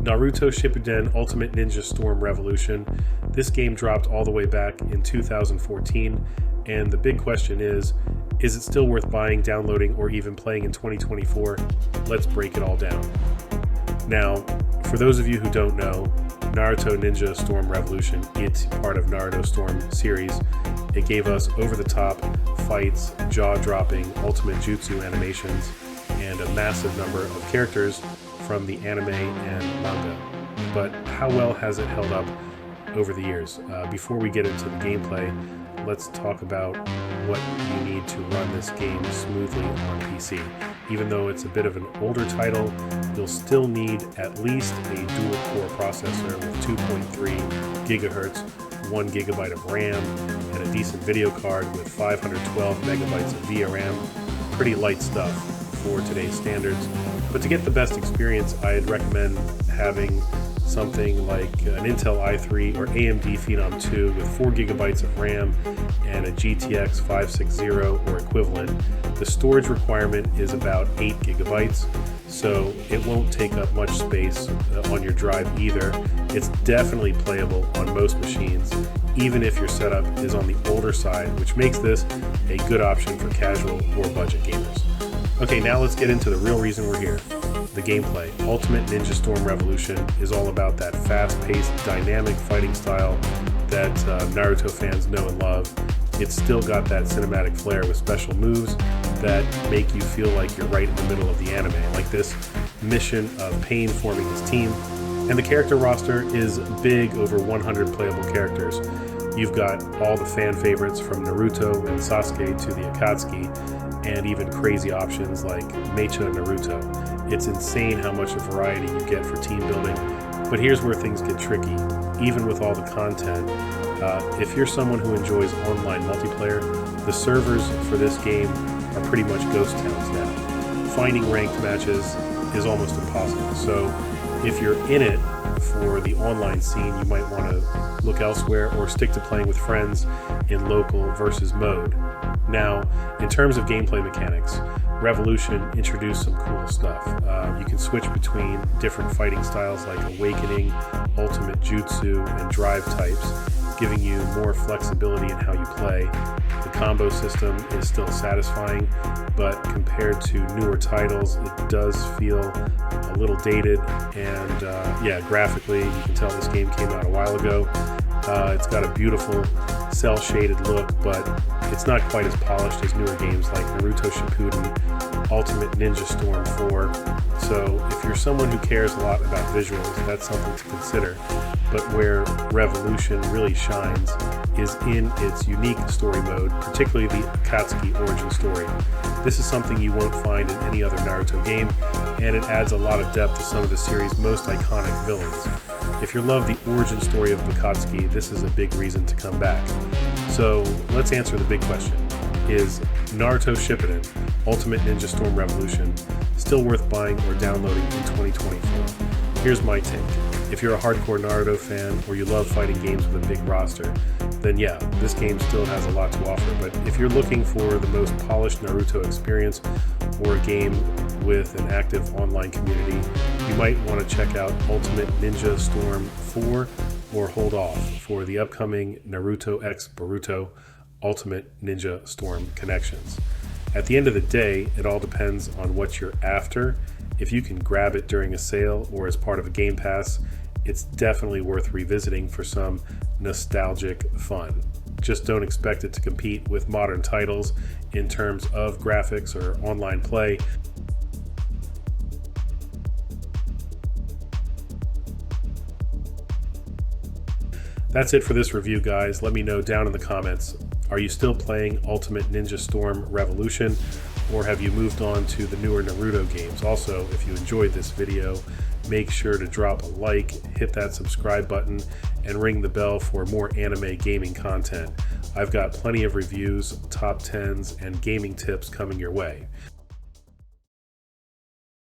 Naruto Shippuden Ultimate Ninja Storm Revolution. This game dropped all the way back in 2014, and the big question is it still worth buying, downloading, or even playing in 2024? Let's break it all down. Now, for those of you who don't know, Naruto Ninja Storm Revolution, it's part of Naruto Storm series. It gave us over-the-top fights, jaw-dropping ultimate jutsu animations, and a massive number of characters from the anime and manga. But how well has it held up over the years? Before we get into the gameplay, let's talk about what you need to run this game smoothly on PC. Even though it's a bit of an older title, you'll still need at least a dual-core processor with 2.3 gigahertz, 1 gigabyte of RAM, and a decent video card with 512 megabytes of VRAM. Pretty light stuff for today's standards. But to get the best experience, I'd recommend having something like an Intel i3 or AMD Phenom 2 with 4 gigabytes of RAM and a GTX 560 or equivalent. The storage requirement is about 8 gigabytes, so it won't take up much space on your drive either. It's definitely playable on most machines, even if your setup is on the older side, which makes this a good option for casual or budget gamers. Okay, now let's get into the real reason we're here. The gameplay. Ultimate Ninja Storm Revolution is all about that fast-paced, dynamic fighting style that Naruto fans know and love. It's still got that cinematic flair with special moves that make you feel like you're right in the middle of the anime, like this mission of Pain forming his team. And the character roster is big, over 100 playable characters. You've got all the fan favorites from Naruto and Sasuke to the Akatsuki, and even crazy options like Mecha Naruto. It's insane how much variety you get for team building, but here's where things get tricky. Even with all the content, if you're someone who enjoys online multiplayer, the servers for this game are pretty much ghost towns now. Finding ranked matches is almost impossible, so if you're in it for the online scene, you might want to look elsewhere or stick to playing with friends in local versus mode. Now, in terms of gameplay mechanics, Revolution introduced some cool stuff. You can switch between different fighting styles like Awakening, Ultimate Jutsu, and Drive types, giving you more flexibility in how you play. The combo system is still satisfying, but compared to newer titles, it does feel a little dated, and graphically, you can tell this game came out a while ago. It's got a beautiful cel-shaded look, but it's not quite as polished as newer games like Naruto Shippuden, Ultimate Ninja Storm 4. So if you're someone who cares a lot about visuals, that's something to consider. But where Revolution really shines is in its unique story mode, particularly the Akatsuki origin story. This is something you won't find in any other Naruto game, and it adds a lot of depth to some of the series' most iconic villains. If you love the origin story of Akatsuki, this is a big reason to come back. So let's answer the big question. Is Naruto Shippuden Ultimate Ninja Storm Revolution still worth buying or downloading in 2024? Here's my take. If you're a hardcore Naruto fan or you love fighting games with a big roster, then yeah, this game still has a lot to offer. But if you're looking for the most polished Naruto experience or a game with an active online community, you might want to check out Ultimate Ninja Storm 4 or hold off for the upcoming Naruto x Boruto Ultimate Ninja Storm Connections. At the end of the day, it all depends on what you're after. If you can grab it during a sale or as part of a Game Pass, it's definitely worth revisiting for some nostalgic fun. Just don't expect it to compete with modern titles in terms of graphics or online play. That's it for this review, guys. Let me know down in the comments. Are you still playing Ultimate Ninja Storm Revolution, or have you moved on to the newer Naruto games? Also, if you enjoyed this video, make sure to drop a like, hit that subscribe button, and ring the bell for more anime gaming content. I've got plenty of reviews, top 10s, and gaming tips coming your way.